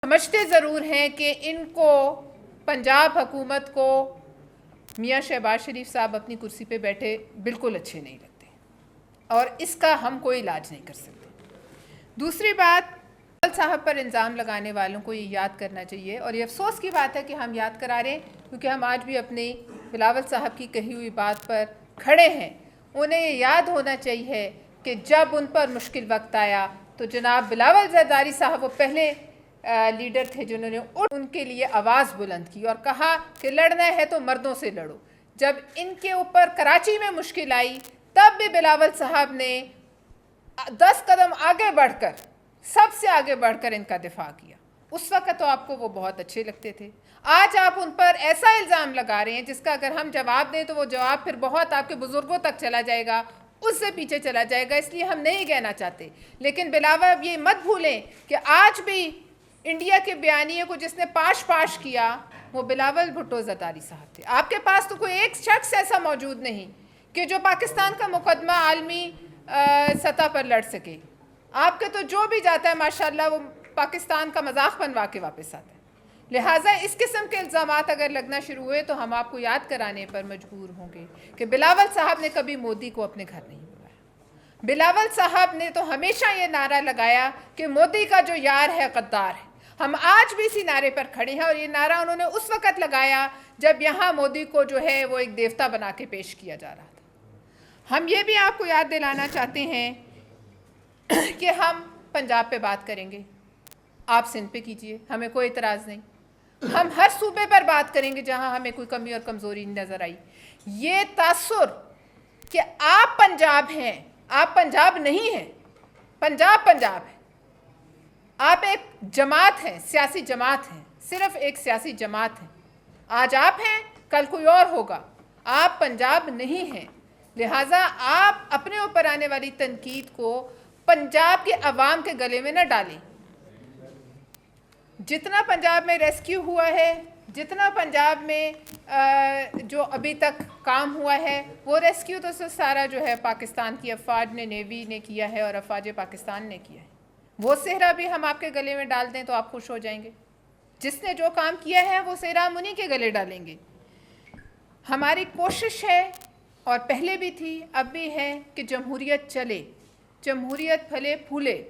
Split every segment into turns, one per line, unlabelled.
سمجھتے ضرور ہیں کہ ان کو پنجاب حکومت کو میاں شہباز شریف صاحب اپنی کرسی پہ بیٹھے بالکل اچھے نہیں لگتے اور اس کا ہم کوئی علاج نہیں کر سکتے۔ دوسری بات، بلاول صاحب پر الزام لگانے والوں کو یہ یاد کرنا چاہیے، اور یہ افسوس کی بات ہے کہ ہم یاد کرا رہے ہیں کیونکہ ہم آج بھی اپنی بلاول صاحب کی کہی ہوئی بات پر کھڑے ہیں۔ انہیں یہ یاد ہونا چاہیے کہ جب ان پر مشکل وقت آیا تو جناب بلاول زرداری صاحب وہ پہلے لیڈر تھے جنہوں نے ان کے لیے آواز بلند کی اور کہا کہ لڑنا ہے تو مردوں سے لڑو۔ جب ان کے اوپر کراچی میں مشکل آئی تب بھی بلاول صاحب نے 10 قدم آگے بڑھ کر، سب سے آگے بڑھ کر ان کا دفاع کیا۔ اس وقت تو آپ کو وہ بہت اچھے لگتے تھے، آج آپ ان پر ایسا الزام لگا رہے ہیں جس کا اگر ہم جواب دیں تو وہ جواب پھر بہت آپ کے بزرگوں تک چلا جائے گا، اس سے پیچھے چلا جائے گا، اس لیے ہم نہیں کہنا چاہتے۔ لیکن بلاول یہ مت بھولیں کہ آج بھی انڈیا کے بیانیے کو جس نے پاش کیا وہ بلاول بھٹو زرداری صاحب تھے۔ آپ کے پاس تو کوئی ایک شخص ایسا موجود نہیں کہ جو پاکستان کا مقدمہ عالمی سطح پر لڑ سکے۔ آپ کے تو جو بھی جاتا ہے ماشاءاللہ وہ پاکستان کا مذاق بنوا کے واپس آتا ہے۔ لہٰذا اس قسم کے الزامات اگر لگنا شروع ہوئے تو ہم آپ کو یاد کرانے پر مجبور ہوں گے کہ بلاول صاحب نے کبھی مودی کو اپنے گھر نہیں بلایا۔ بلاول صاحب نے تو ہمیشہ یہ نعرہ لگایا کہ مودی کا جو یار ہے غدار ہے۔ ہم آج بھی اسی نعرے پر کھڑے ہیں، اور یہ نعرہ انہوں نے اس وقت لگایا جب یہاں مودی کو جو ہے وہ ایک دیوتا بنا کے پیش کیا جا رہا تھا۔ ہم یہ بھی آپ کو یاد دلانا چاہتے ہیں کہ ہم پنجاب پہ بات کریں گے، آپ سندھ پہ کیجئے، ہمیں کوئی اعتراض نہیں۔ ہم ہر صوبے پر بات کریں گے جہاں ہمیں کوئی کمی اور کمزوری نظر آئی۔ یہ تاثر کہ آپ پنجاب ہیں، آپ پنجاب نہیں ہیں، پنجاب ہے۔ آپ ایک جماعت ہیں، سیاسی جماعت ہیں، صرف ایک سیاسی جماعت ہیں۔ آج آپ ہیں، کل کوئی اور ہوگا، آپ پنجاب نہیں ہیں۔ لہٰذا آپ اپنے اوپر آنے والی تنقید کو پنجاب کے عوام کے گلے میں نہ ڈالیں۔ جتنا پنجاب میں ریسکیو ہوا ہے، جتنا پنجاب میں جو ابھی تک کام ہوا ہے، وہ ریسکیو تو سارا جو ہے پاکستان کی افواج نے، نیوی نے کیا ہے اور افواج پاکستان نے کیا ہے۔ وہ صحرا بھی ہم آپ کے گلے میں ڈال دیں تو آپ خوش ہو جائیں گے۔ جس نے جو کام کیا ہے وہ صحرا ہم انہی کے گلے ڈالیں گے۔ ہماری کوشش ہے، اور پہلے بھی تھی اب بھی ہے، کہ جمہوریت چلے، جمہوریت پھلے پھولے۔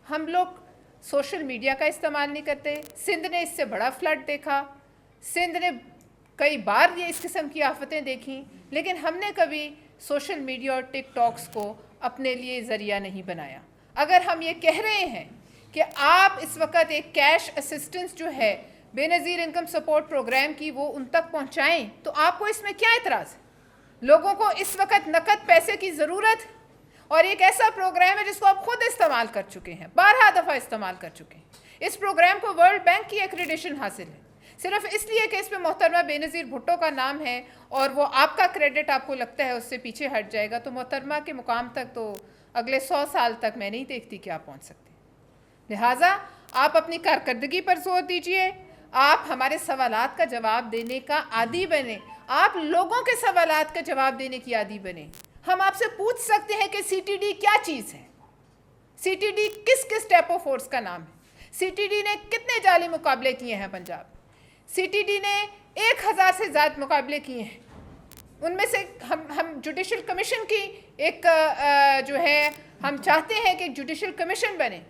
ہم لوگ سوشل میڈیا کا استعمال نہیں کرتے۔ سندھ نے اس سے بڑا فلڈ دیکھا، سندھ نے کئی بار یہ اس قسم کی آفتیں دیکھیں، لیکن ہم نے کبھی سوشل میڈیا اور ٹک ٹاکس کو اپنے لیے ذریعہ نہیں بنایا۔ اگر ہم یہ کہہ رہے ہیں کہ آپ اس وقت ایک کیش اسسٹنس جو ہے بے نظیر انکم سپورٹ پروگرام کی وہ ان تک پہنچائیں تو آپ کو اس میں کیا اعتراض ہے؟ لوگوں کو اس وقت نقد پیسے کی ضرورت ہے، اور ایک ایسا پروگرام ہے جس کو آپ خود استعمال کر چکے ہیں، 12 دفعہ استعمال کر چکے ہیں۔ اس پروگرام کو ورلڈ بینک کی ایکریڈیشن حاصل ہے، صرف اس لیے کہ اس پہ محترمہ بے نظیر بھٹو کا نام ہے اور وہ آپ کا کریڈٹ آپ کو لگتا ہے اس سے پیچھے ہٹ جائے گا، تو محترمہ کے مقام تک تو اگلے 100 سال تک میں نہیں دیکھتی کہ آپ پہنچ سکتے۔ لہٰذا آپ اپنی کارکردگی پر زور دیجئے، آپ ہمارے سوالات کا جواب دینے کا عادی بنیں، آپ لوگوں کے سوالات کا جواب دینے کی عادی بنیں۔ ہم آپ سے پوچھ سکتے ہیں کہ سی ٹی ڈی کیا چیز ہے، سی ٹی ڈی کس ٹیپ آف فورس کا نام ہے، سی ٹی ڈی نے کتنے جعلی مقابلے کیے ہیں پنجاب، سی ٹی ڈی نے 1000 سے زیادہ مقابلے کیے ہیں۔ ان میں سے ہم جوڈیشل کمیشن کی ایک جو ہے ہم چاہتے ہیں کہ جوڈیشل کمیشن بنے،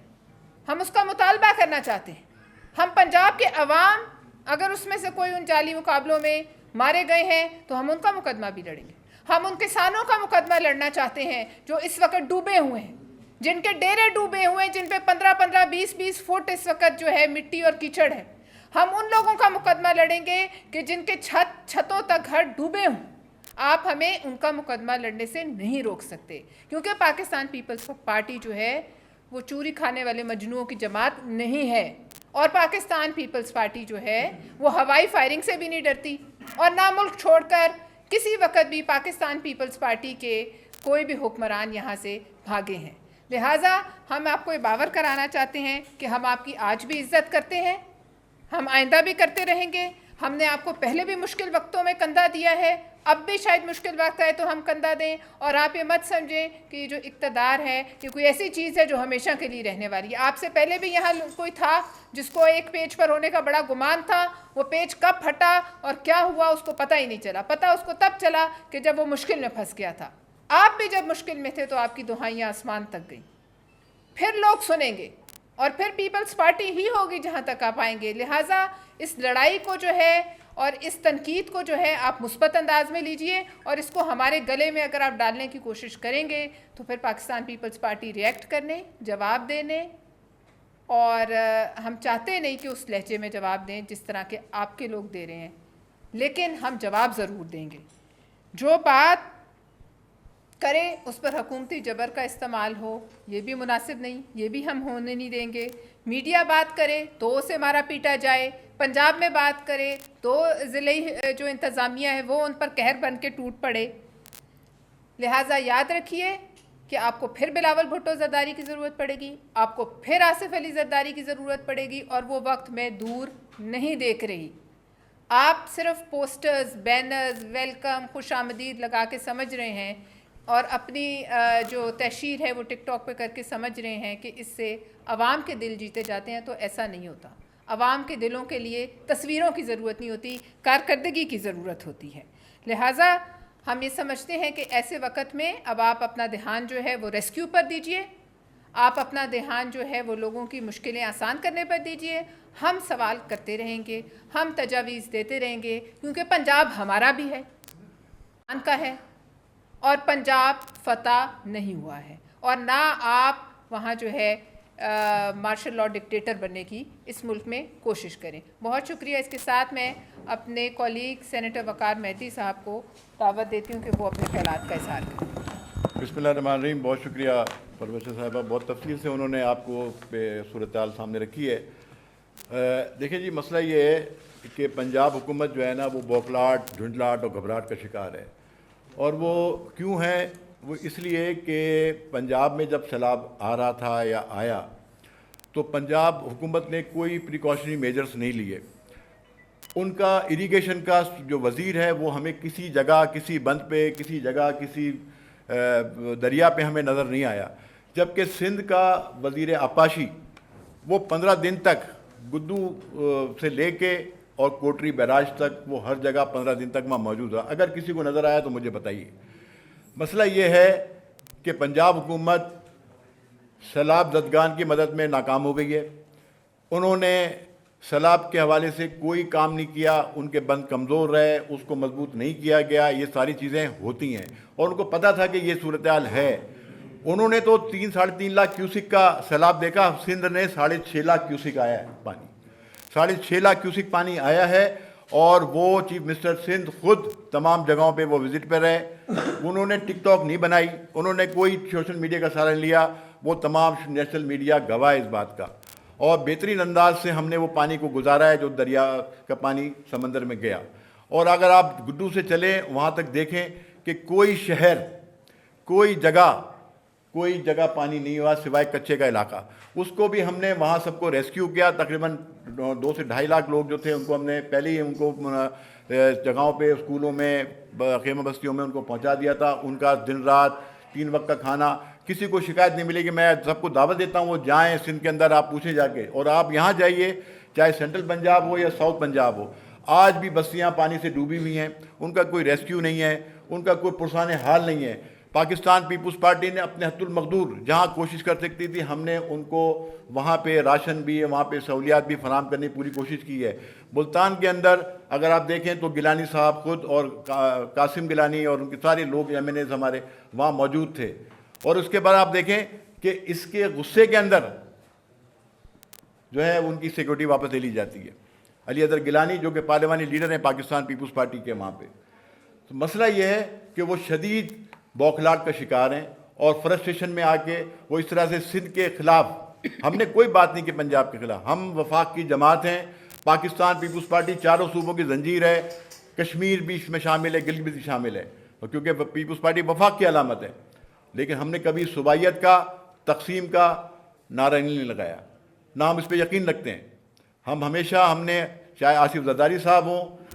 ہم اس کا مطالبہ کرنا چاہتے ہیں۔ ہم پنجاب کے عوام اگر اس میں سے کوئی ان جعلی مقابلوں میں مارے گئے ہیں تو ہم ان کا مقدمہ بھی لڑیں گے۔ ہم ان کسانوں کا مقدمہ لڑنا چاہتے ہیں جو اس وقت ڈوبے ہوئے ہیں، جن کے ڈیرے ڈوبے ہوئے ہیں، جن پہ 15 20 فٹ اس وقت جو ہے مٹی اور کیچڑ ہے۔ ہم ان لوگوں کا مقدمہ لڑیں گے کہ جن کے چھتوں تک گھر ڈوبے ہوں۔ آپ ہمیں ان کا مقدمہ لڑنے سے نہیں روک سکتے، کیونکہ پاکستان پیپلز پارٹی جو ہے وہ چوری کھانے والے مجنوؤں کی جماعت نہیں ہے، اور پاکستان پیپلز پارٹی جو ہے وہ ہوائی فائرنگ سے بھی نہیں ڈرتی، اور نہ ملک چھوڑ کر کسی وقت بھی پاکستان پیپلز پارٹی کے کوئی بھی حکمران یہاں سے بھاگے ہیں۔ لہٰذا ہم آپ کو یہ باور کرانا چاہتے ہیں کہ ہم آپ کی آج بھی عزت کرتے ہیں، ہم آئندہ بھی کرتے رہیں گے۔ ہم نے آپ کو پہلے بھی مشکل وقتوں میں کندھا دیا ہے, اب بھی شاید مشکل وقت آئے تو ہم کندھا دیں. اور آپ یہ مت سمجھیں کہ یہ جو اقتدار ہے یہ کوئی ایسی چیز ہے جو ہمیشہ کے لیے رہنے والی ہے. آپ سے پہلے بھی یہاں کوئی تھا جس کو ایک پیج پر ہونے کا بڑا گمان تھا, وہ پیج کب پھٹا اور کیا ہوا اس کو پتہ ہی نہیں چلا. پتہ اس کو تب چلا کہ جب وہ مشکل میں پھنس گیا تھا. آپ بھی جب مشکل میں تھے تو آپ کی دہائیاں آسمان تک گئیں. پھر لوگ سنیں گے اور پھر پیپلز پارٹی ہی ہوگی جہاں تک آپ آئیں گے. لہٰذا اس لڑائی کو جو ہے اور اس تنقید کو جو ہے آپ مثبت انداز میں لیجئے, اور اس کو ہمارے گلے میں اگر آپ ڈالنے کی کوشش کریں گے تو پھر پاکستان پیپلز پارٹی ریئیکٹ کرنے, جواب دینے, اور ہم چاہتے نہیں کہ اس لہجے میں جواب دیں جس طرح کے آپ کے لوگ دے رہے ہیں, لیکن ہم جواب ضرور دیں گے. جو بات کرے اس پر حکومتی جبر کا استعمال ہو یہ بھی مناسب نہیں, یہ بھی ہم ہونے نہیں دیں گے. میڈیا بات کرے تو اسے مارا پیٹا جائے, پنجاب میں بات کرے تو ضلعی جو انتظامیہ ہے وہ ان پر قہر بن کے ٹوٹ پڑے. لہٰذا یاد رکھیے کہ آپ کو پھر بلاول بھٹو زرداری کی ضرورت پڑے گی, آپ کو پھر آصف علی زرداری کی ضرورت پڑے گی, اور وہ وقت میں دور نہیں دیکھ رہی. آپ صرف پوسٹرز, بینرز, ویلکم, خوش آمدید لگا کے سمجھ رہے ہیں اور اپنی جو تشہیر ہے وہ ٹک ٹاک پہ کر کے سمجھ رہے ہیں کہ اس سے عوام کے دل جیتے جاتے ہیں, تو ایسا نہیں ہوتا. عوام کے دلوں کے لیے تصویروں کی ضرورت نہیں ہوتی, کارکردگی کی ضرورت ہوتی ہے. لہٰذا ہم یہ سمجھتے ہیں کہ ایسے وقت میں اب آپ اپنا دھیان جو ہے وہ ریسکیو پر دیجئے, آپ اپنا دھیان جو ہے وہ لوگوں کی مشکلیں آسان کرنے پر دیجئے. ہم سوال کرتے رہیں گے, ہم تجاویز دیتے رہیں گے, کیونکہ پنجاب ہمارا بھی ہے, ان کا ہے, اور پنجاب فتح نہیں ہوا ہے, اور نہ آپ وہاں جو ہے مارشل لاء ڈکٹیٹر بننے کی اس ملک میں کوشش کریں. بہت شکریہ. اس کے ساتھ میں اپنے کولیگ سینیٹر وقار مہدی صاحب کو دعوت دیتی ہوں کہ وہ اپنے خیالات کا اظہار کریں.
بسم اللہ الرحمن الرحیم. بہت شکریہ پروفیسر صاحبہ, بہت تفصیل سے انہوں نے آپ کو صورتحال سامنے رکھی ہے. دیکھیں جی, مسئلہ یہ ہے کہ پنجاب حکومت جو ہے نا وہ بوکھلاہٹ, جھنجھلاہٹ اور گھبراہٹ کا شکار ہے. اور وہ کیوں ہے؟ وہ اس لیے کہ پنجاب میں جب سیلاب آ رہا تھا یا آیا تو پنجاب حکومت نے کوئی پریکاشنری میجرز نہیں لیے. ان کا اریگیشن کا جو وزیر ہے وہ ہمیں کسی جگہ, کسی بند پہ, کسی جگہ, کسی دریا پہ ہمیں نظر نہیں آیا, جبکہ سندھ کا وزیر آبپاشی وہ 15 دن تک گدو سے لے کے اور کوٹری بیراج تک وہ ہر جگہ 15 دن تک وہاں موجود رہا. اگر کسی کو نظر آیا تو مجھے بتائیے. مسئلہ یہ ہے کہ پنجاب حکومت سیلاب زدگان کی مدد میں ناکام ہو گئی ہے. انہوں نے سیلاب کے حوالے سے کوئی کام نہیں کیا, ان کے بند کمزور رہے, اس کو مضبوط نہیں کیا گیا. یہ ساری چیزیں ہوتی ہیں اور ان کو پتہ تھا کہ یہ صورتحال ہے. انہوں نے تو 3-3.5 لاکھ کیوسک کا سیلاب دیکھا, سندھ نے 6.5 لاکھ کیوسک آیا ہے پانی, 6.5 لاکھ کیوسک پانی آیا ہے. اور وہ چیف منسٹر سندھ خود تمام جگہوں پہ وہ وزٹ پہ رہے. انہوں نے ٹک ٹاک نہیں بنائی, انہوں نے کوئی سوشل میڈیا کا سہارا نہیں لیا. وہ تمام نیشنل میڈیا گواہ ہے اس بات کا, اور بہترین انداز سے ہم نے وہ پانی کو گزارا ہے جو دریا کا پانی سمندر میں گیا. اور اگر آپ گڈو سے چلیں وہاں تک دیکھیں کہ کوئی شہر, کوئی جگہ پانی نہیں ہوا سوائے کچے کا علاقہ. اس کو بھی ہم نے وہاں سب کو ریسکیو کیا. تقریباً 2 سے 2.5 لاکھ لوگ جو تھے ان کو ہم نے پہلے ہی ان کو جگہوں پہ, اسکولوں میں, خیمہ بستیوں میں ان کو پہنچا دیا تھا. ان کا دن رات 3 وقت کا کھانا, کسی کو شکایت نہیں ملے گی. میں سب کو دعوت دیتا ہوں وہ جائیں سندھ کے اندر, آپ پوچھیں جا کے. اور آپ یہاں جائیے, چاہے سینٹرل پنجاب ہو یا ساؤتھ پنجاب ہو, آج بھی بستیاں پانی سے ڈوبی ہوئی ہیں. ان کا کوئی ریسکیو نہیں ہے, ان کا کوئی پرسان حال نہیں ہے. پاکستان پیپلز پارٹی نے اپنے حد المقدور جہاں کوشش کر سکتی تھی ہم نے ان کو وہاں پہ راشن بھی, وہاں پہ سہولیات بھی فراہم کرنے کی پوری کوشش کی ہے. ملتان کے اندر اگر آپ دیکھیں تو گیلانی صاحب خود اور قاسم گیلانی اور ان کے سارے لوگ ایم این ایز ہمارے وہاں موجود تھے. اور اس کے بعد آپ دیکھیں کہ اس کے غصے کے اندر جو ہے ان کی سیکورٹی واپس لے لی جاتی ہے. علی اظہر گیلانی جو کہ پارلیمانی لیڈر ہیں پاکستان پیپلز پارٹی کے وہاں پہ. تو مسئلہ یہ ہے کہ وہ شدید بوکھلاہٹ کا شکار ہیں اور فرسٹریشن میں آ کے وہ اس طرح سے سندھ کے خلاف, ہم نے کوئی بات نہیں کی پنجاب کے خلاف, ہم وفاق کی جماعت ہیں. پاکستان پیپلز پارٹی 4 صوبوں کی زنجیر ہے, کشمیر بھی اس میں شامل ہے, گلگت بھی شامل ہے, کیونکہ پیپلز پارٹی وفاق کی علامت ہے. لیکن ہم نے کبھی صوبائیت کا, تقسیم کا نعرہ نہیں لگایا, نہ ہم اس پہ یقین رکھتے ہیں. ہم ہمیشہ, ہم نے چاہے آصف زرداری صاحب ہوں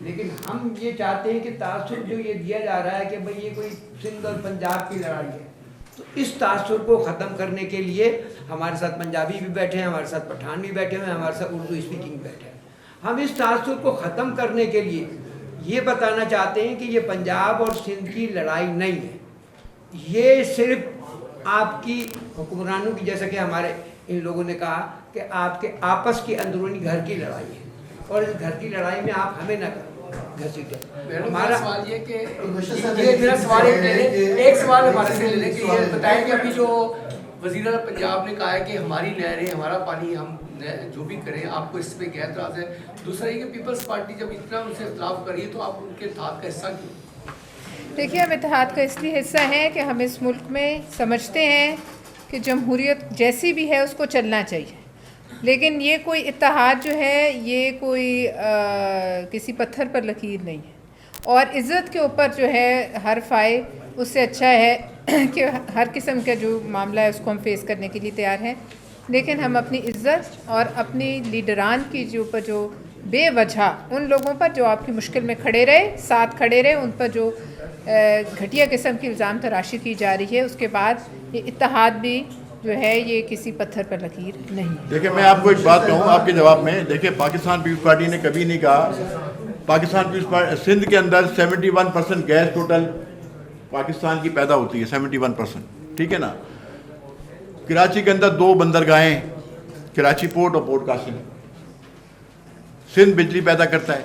لیکن ہم یہ چاہتے ہیں کہ تعصب جو یہ دیا جا رہا ہے کہ بھئی یہ کوئی سندھ اور پنجاب کی لڑائی ہے، تو اس تعصب کو ختم کرنے کے لیے ہمارے ساتھ پنجابی بھی بیٹھے ہیں، ہمارے ساتھ پٹھان بھی بیٹھے ہیں، ہمارے ساتھ اردو اسپیکنگ بیٹھے ہیں. ہم اس تعصب کو ختم کرنے کے لیے یہ بتانا چاہتے ہیں کہ یہ پنجاب اور سندھ کی لڑائی نہیں ہے، یہ صرف آپ کی حکمرانوں کی، جیسا کہ ہمارے ان لوگوں نے کہا کہ آپ کے آپس کی اندرونی گھر کی لڑائی ہے، اور اس گھر کی لڑائی میں آپ ہمیں نہ گھسیٹیں. ہمارا
سوال یہ کہ یہ میرا سوال ایک سوال ہمارے سے لے لیں کہ یہ بتائیں کہ ابھی جو وزیر اعلیٰ پنجاب نے کہا ہے کہ ہماری نہریں ہمارا پانی ہم جو بھی کریں، آپ کو اس پہ کیا اعتراض ہے؟ دوسرا یہ کہ پیپلز پارٹی جب اتنا ان سے اختلاف کر رہی ہے تو آپ ان کے اتحاد کا حصہ کیوں؟
دیکھیے، ہم اتحاد کا اس لیے حصہ ہیں کہ ہم اس ملک میں سمجھتے ہیں کہ جمہوریت جیسی بھی ہے اس کو چلنا چاہیے، لیکن یہ کوئی اتحاد جو ہے یہ کوئی کسی پتھر پر لکیر نہیں ہے، اور عزت کے اوپر جو ہے حرف آئے اس سے اچھا ہے کہ ہر قسم کا جو معاملہ ہے اس کو ہم فیس کرنے کے لیے تیار ہیں، لیکن ہم اپنی عزت اور اپنی لیڈران کی جو اوپر جو بے وجہ ان لوگوں پر جو آپ کی مشکل میں کھڑے رہے، ساتھ کھڑے رہے، ان پر جو گھٹیا قسم کی الزام تراشی کی جا رہی ہے، اس کے بعد یہ اتحاد بھی جو ہے یہ کسی پتھر پر لکیر نہیں.
دیکھیں، میں آپ کو ایک بات کہوں آپ کے جواب میں. دیکھیں، پاکستان پیپلز پارٹی نے کبھی نہیں کہا، پاکستان پیپلز پارٹی سندھ کے اندر 71% گیس ٹوٹل پاکستان کی پیدا ہوتی ہے، 71%، ٹھیک ہے نا. کراچی کے اندر 2 بندرگاہیں، کراچی پورٹ اور پورٹ قاسم. سندھ بجلی پیدا کرتا ہے.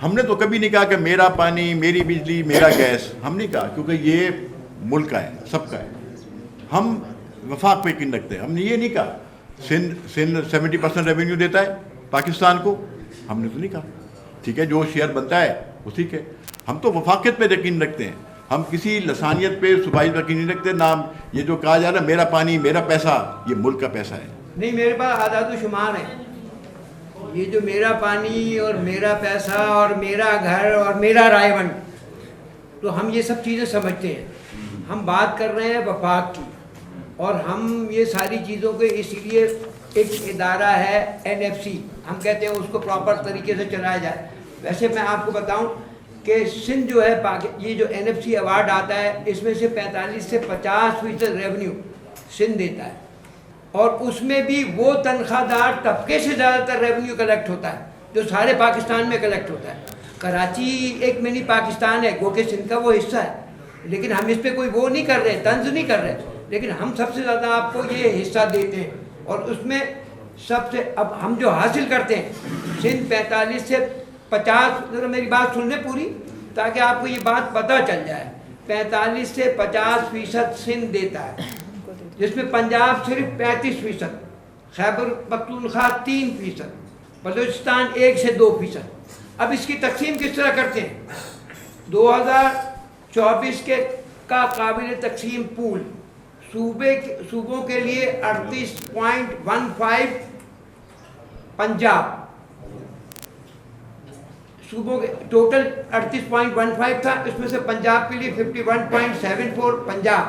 ہم نے تو کبھی نہیں کہا کہ میرا پانی، میری بجلی، میرا گیس، ہم نہیں کہا، کیونکہ یہ ملک کا ہے، سب کا ہے. ہم وفاق پہ یقین رکھتے ہیں. ہم نے یہ نہیں کہا سندھ 70% ریونیو دیتا ہے پاکستان کو، ہم نے تو نہیں کہا. ٹھیک ہے، جو شیئر بنتا ہے اسی کے. ہم تو وفاقیت پہ یقین رکھتے ہیں، ہم کسی لسانیت پہ صوبائی پہ یقین نہیں رکھتے. نہ یہ جو کہا جا رہا ہے میرا پانی میرا پیسہ، یہ ملک کا پیسہ ہے.
نہیں، میرے پاس اعداد و شمار ہے. یہ جو میرا پانی اور میرا پیسہ اور میرا گھر اور میرا رائے بند، تو ہم یہ سب چیزیں سمجھتے ہیں. ہم بات کر رہے ہیں وفاق کی، اور ہم یہ ساری چیزوں کے اس لیے ایک ادارہ ہے NFC، ہم کہتے ہیں اس کو پراپر طریقے سے چلایا جائے. ویسے میں آپ کو بتاؤں کہ سندھ جو ہے یہ جو NFC ایوارڈ آتا ہے، اس میں سے 45 سے 50% ریونیو سندھ دیتا ہے، اور اس میں بھی وہ تنخواہ دار طبقے سے زیادہ تر ریونیو کلیکٹ ہوتا ہے جو سارے پاکستان میں کلیکٹ ہوتا ہے. کراچی ایک منی پاکستان ہے، گو کہ سندھ کا وہ حصہ ہے، لیکن ہم اس پہ کوئی وہ نہیں کر رہے، طنز نہیں کر رہے، لیکن ہم سب سے زیادہ آپ کو یہ حصہ دیتے ہیں. اور اس میں سب سے اب ہم جو حاصل کرتے ہیں، سندھ 45 سے 50، ذرا میری بات سن لیں پوری تاکہ آپ کو یہ بات پتہ چل جائے. 45 سے 50% سندھ دیتا ہے، جس میں پنجاب صرف 35%، خیبر پختونخوا 3%، بلوچستان 1 سے 2%. اب اس کی تقسیم کس طرح کرتے ہیں؟ 2024 کا قابل تقسیم پول صوبوں کے لیے 38.15 پنجاب، صوبوں کے ٹوٹل 38.15 تھا، اس میں سے پنجاب کے لیے 51.74 پنجاب،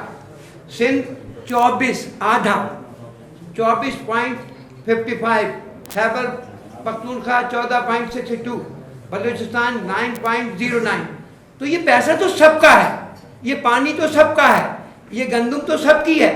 سندھ 24 آدھا 24.55، خیبر پختونخوا 14.62، بلوچستان 9.09. تو یہ پیسہ تو سب کا ہے، یہ پانی تو سب کا ہے، یہ گندم تو سب کی ہے،